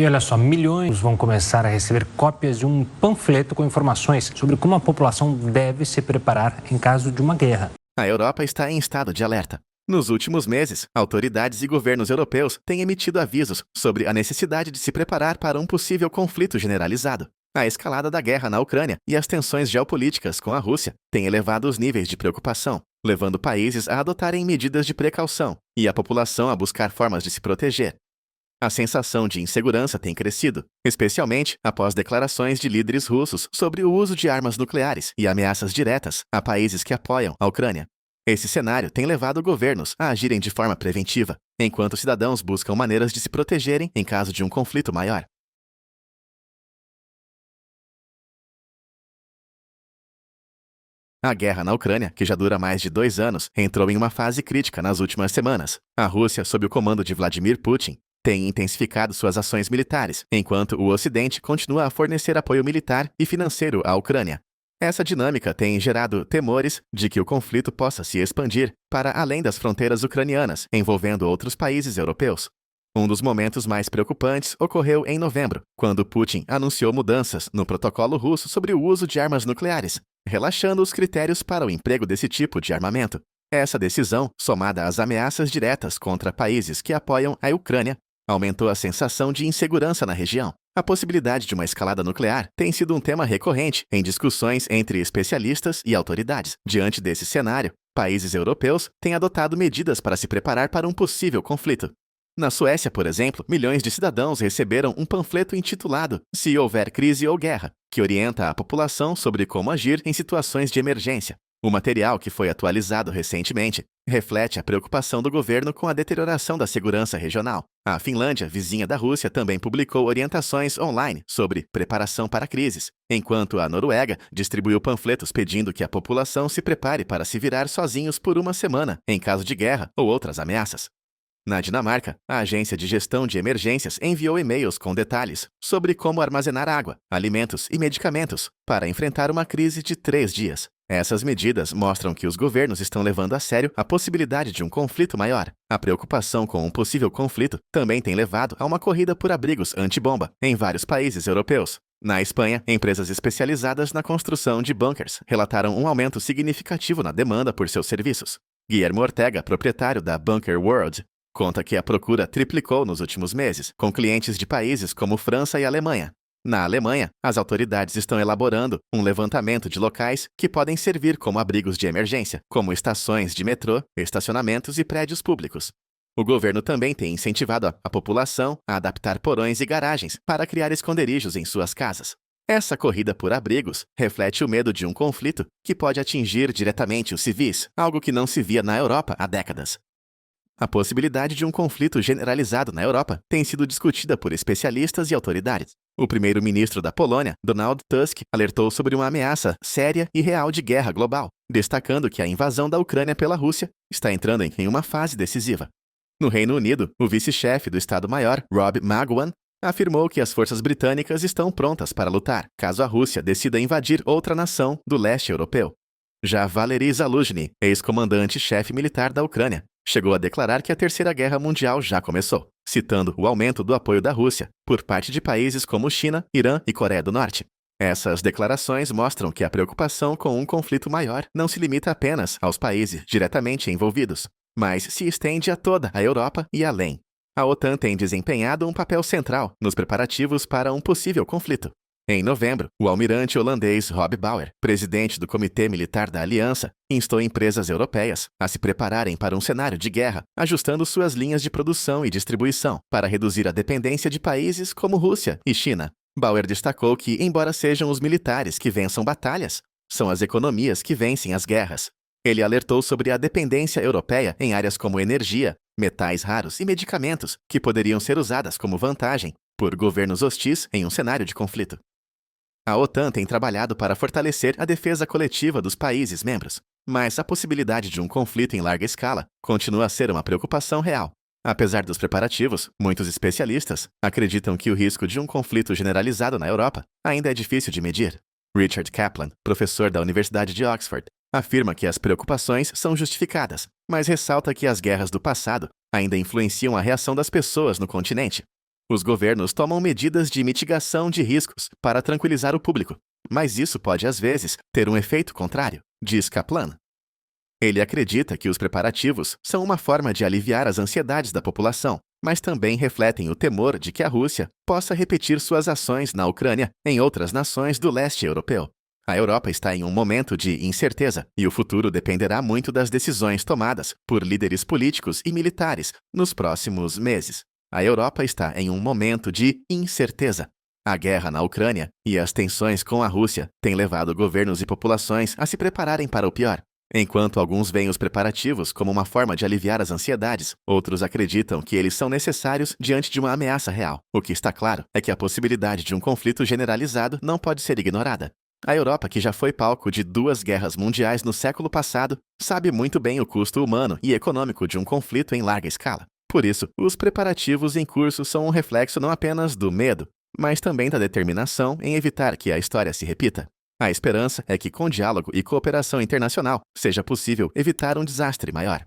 E olha só, milhões vão começar a receber cópias de um panfleto com informações sobre como a população deve se preparar em caso de uma guerra. A Europa está em estado de alerta. Nos últimos meses, autoridades e governos europeus têm emitido avisos sobre a necessidade de se preparar para um possível conflito generalizado. A escalada da guerra na Ucrânia e as tensões geopolíticas com a Rússia têm elevado os níveis de preocupação, levando países a adotarem medidas de precaução e a população a buscar formas de se proteger. A sensação de insegurança tem crescido, especialmente após declarações de líderes russos sobre o uso de armas nucleares e ameaças diretas a países que apoiam a Ucrânia. Esse cenário tem levado governos a agirem de forma preventiva, enquanto cidadãos buscam maneiras de se protegerem em caso de um conflito maior. A guerra na Ucrânia, que já dura mais de 2 anos, entrou em uma fase crítica nas últimas semanas. A Rússia, sob o comando de Vladimir Putin, tem intensificado suas ações militares, enquanto o Ocidente continua a fornecer apoio militar e financeiro à Ucrânia. Essa dinâmica tem gerado temores de que o conflito possa se expandir para além das fronteiras ucranianas, envolvendo outros países europeus. Um dos momentos mais preocupantes ocorreu em novembro, quando Putin anunciou mudanças no protocolo russo sobre o uso de armas nucleares, relaxando os critérios para o emprego desse tipo de armamento. Essa decisão, somada às ameaças diretas contra países que apoiam a Ucrânia, aumentou a sensação de insegurança na região. A possibilidade de uma escalada nuclear tem sido um tema recorrente em discussões entre especialistas e autoridades. Diante desse cenário, países europeus têm adotado medidas para se preparar para um possível conflito. Na Suécia, por exemplo, milhões de cidadãos receberam um panfleto intitulado Se houver crise ou guerra, que orienta a população sobre como agir em situações de emergência. O material, que foi atualizado recentemente, reflete a preocupação do governo com a deterioração da segurança regional. A Finlândia, vizinha da Rússia, também publicou orientações online sobre preparação para crises, enquanto a Noruega distribuiu panfletos pedindo que a população se prepare para se virar sozinhos por uma semana, em caso de guerra ou outras ameaças. Na Dinamarca, a Agência de Gestão de Emergências enviou e-mails com detalhes sobre como armazenar água, alimentos e medicamentos para enfrentar uma crise de 3 dias. Essas medidas mostram que os governos estão levando a sério a possibilidade de um conflito maior. A preocupação com um possível conflito também tem levado a uma corrida por abrigos antibomba em vários países europeus. Na Espanha, empresas especializadas na construção de bunkers relataram um aumento significativo na demanda por seus serviços. Guillermo Ortega, proprietário da Bunker World, conta que a procura triplicou nos últimos meses, com clientes de países como França e Alemanha. Na Alemanha, as autoridades estão elaborando um levantamento de locais que podem servir como abrigos de emergência, como estações de metrô, estacionamentos e prédios públicos. O governo também tem incentivado a população a adaptar porões e garagens para criar esconderijos em suas casas. Essa corrida por abrigos reflete o medo de um conflito que pode atingir diretamente os civis, algo que não se via na Europa há décadas. A possibilidade de um conflito generalizado na Europa tem sido discutida por especialistas e autoridades. O primeiro-ministro da Polônia, Donald Tusk, alertou sobre uma ameaça séria e real de guerra global, destacando que a invasão da Ucrânia pela Rússia está entrando em uma fase decisiva. No Reino Unido, o vice-chefe do Estado-Maior, Rob Magwan, afirmou que as forças britânicas estão prontas para lutar, caso a Rússia decida invadir outra nação do leste europeu. Já Valery Zaluzhny, ex-comandante-chefe militar da Ucrânia, chegou a declarar que a Terceira Guerra Mundial já começou, citando o aumento do apoio da Rússia por parte de países como China, Irã e Coreia do Norte. Essas declarações mostram que a preocupação com um conflito maior não se limita apenas aos países diretamente envolvidos, mas se estende a toda a Europa e além. A OTAN tem desempenhado um papel central nos preparativos para um possível conflito. Em novembro, o almirante holandês Rob Bauer, presidente do Comitê Militar da Aliança, instou empresas europeias a se prepararem para um cenário de guerra, ajustando suas linhas de produção e distribuição para reduzir a dependência de países como Rússia e China. Bauer destacou que, embora sejam os militares que vençam batalhas, são as economias que vencem as guerras. Ele alertou sobre a dependência europeia em áreas como energia, metais raros e medicamentos, que poderiam ser usadas como vantagem por governos hostis em um cenário de conflito. A OTAN tem trabalhado para fortalecer a defesa coletiva dos países membros, mas a possibilidade de um conflito em larga escala continua a ser uma preocupação real. Apesar dos preparativos, muitos especialistas acreditam que o risco de um conflito generalizado na Europa ainda é difícil de medir. Richard Kaplan, professor da Universidade de Oxford, afirma que as preocupações são justificadas, mas ressalta que as guerras do passado ainda influenciam a reação das pessoas no continente. Os governos tomam medidas de mitigação de riscos para tranquilizar o público, mas isso pode, às vezes, ter um efeito contrário, diz Kaplan. Ele acredita que os preparativos são uma forma de aliviar as ansiedades da população, mas também refletem o temor de que a Rússia possa repetir suas ações na Ucrânia em outras nações do leste europeu. A Europa está em um momento de incerteza e o futuro dependerá muito das decisões tomadas por líderes políticos e militares nos próximos meses. A Europa está em um momento de incerteza. A guerra na Ucrânia e as tensões com a Rússia têm levado governos e populações a se prepararem para o pior. Enquanto alguns veem os preparativos como uma forma de aliviar as ansiedades, outros acreditam que eles são necessários diante de uma ameaça real. O que está claro é que a possibilidade de um conflito generalizado não pode ser ignorada. A Europa, que já foi palco de 2 guerras mundiais no século passado, sabe muito bem o custo humano e econômico de um conflito em larga escala. Por isso, os preparativos em curso são um reflexo não apenas do medo, mas também da determinação em evitar que a história se repita. A esperança é que, com diálogo e cooperação internacional, seja possível evitar um desastre maior.